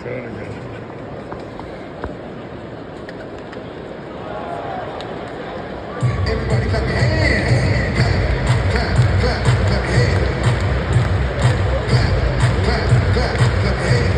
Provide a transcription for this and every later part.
Tropicana. Everybody clap your hands. Clap, clap, clap, clap your hands. Clap, clap, clap, clap your hands.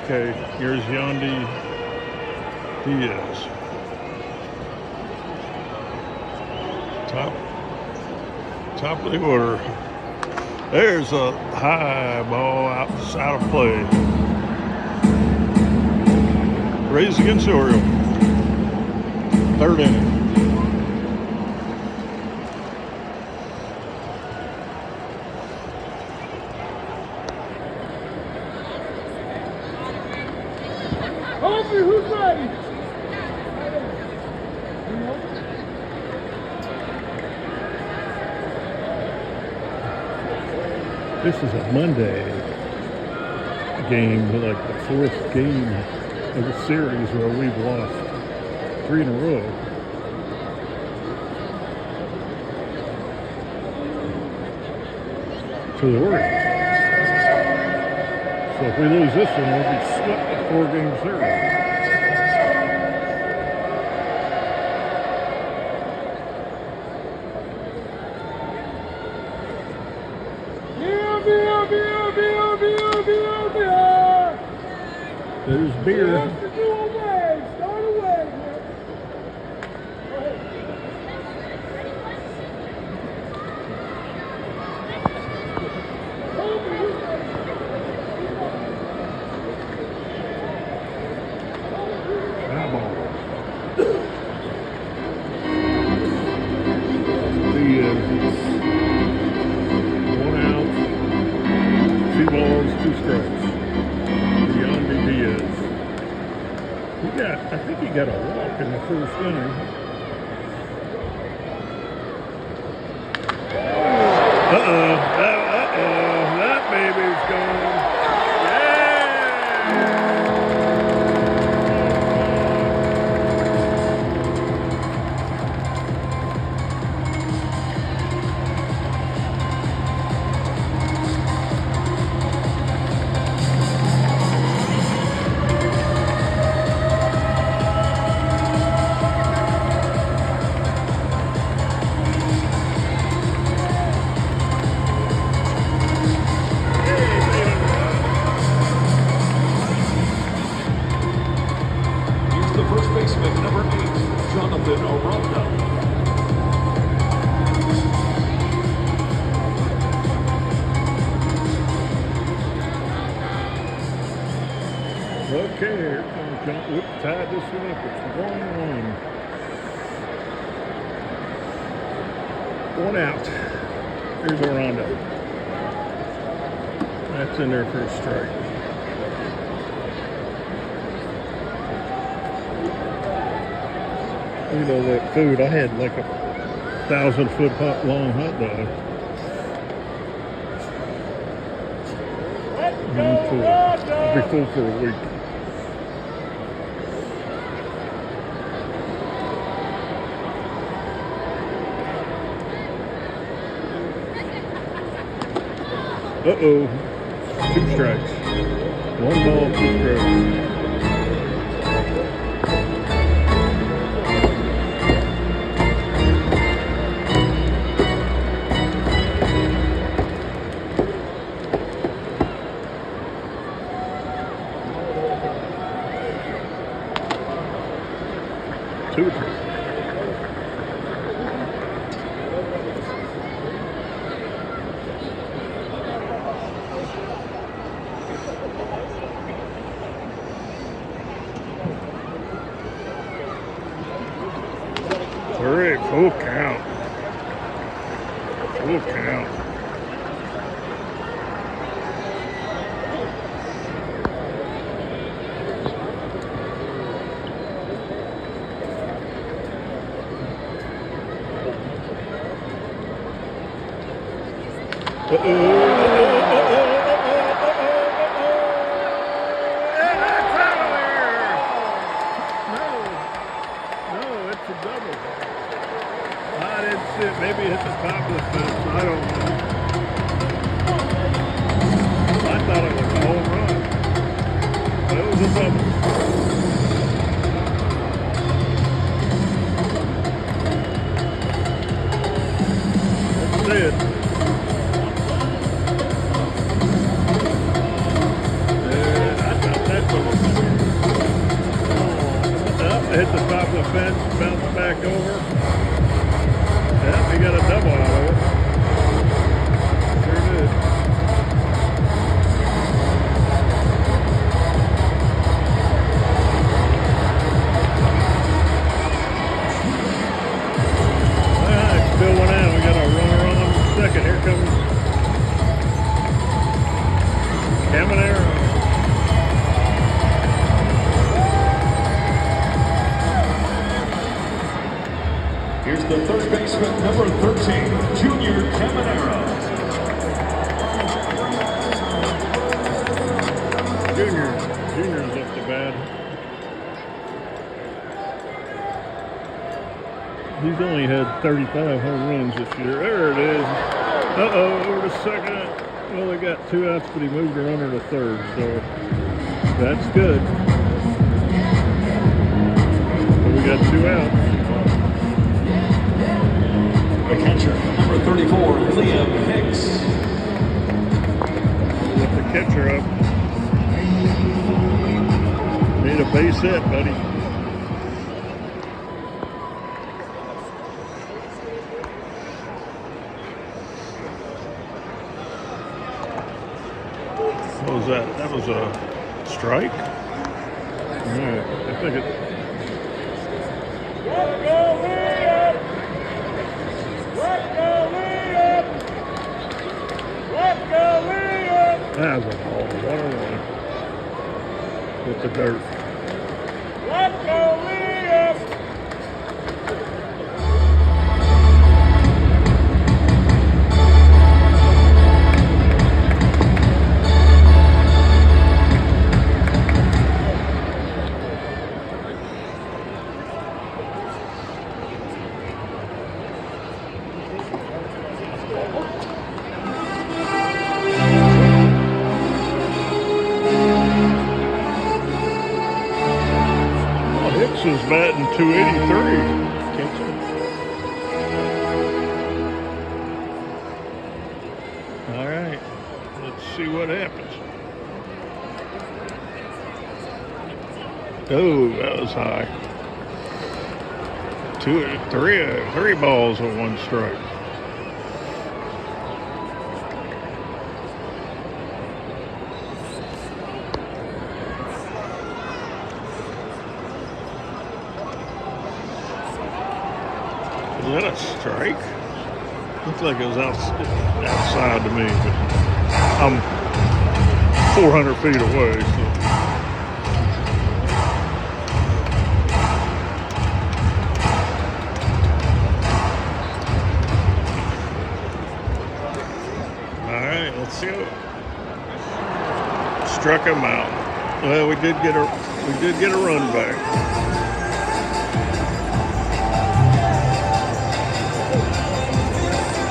Okay, here's Yandy Diaz. Top of the order. There's a high ball out of play. Rays against the Orioles. Third inning. Who's ready? This is a Monday game, like the fourth game of the series where we've lost 3 in a row. To the Orioles. So if we lose this one, we'll be swept at 4-0. There's beer. I think he got a walk in the first inning. That baby's gone. Okay, here comes John. Whoop, tied this one up. It's 1-1. 1 out. Here's Orlando. That's in there for a strike. You know that food, I had like a 1,000-foot long hot dog. I'm full. I'll be full for a week. Uh-oh. 2 strikes. 1 ball, 2 strikes. Full count. Full count. No, it's a double. I didn't see it. Maybe it hit the top of the fence. I don't know. I thought it was a home run. But it was a double. Let's see it. Hit the top of the fence, bounced back over. Yeah, we got a double out of it. Sure did. All right, still one out. We got a runner on second. Here comes Caminero. Here's the third baseman, number 13, Junior Caminero. Junior's up to bat. He's only had 35 home runs this year. There it is. Uh-oh, over to second. Well, they got 2 outs, but he moved a runner to third, so that's good. But we got 2 outs. The catcher, number 34, Liam Hicks. Lift the catcher up. Need a base hit, buddy. What was that? That was a strike? Yeah, I think it. That was a ball. 1-1. With the dirt. Let's go, Liam! Is batting 283. All right, let's see what happens. Oh, that was high. 3 balls with 1 strike. Is that a strike? Looks like it was outside to me, but I'm 400 feet away. So. All right, let's see. Struck him out. Well, we did get a run back.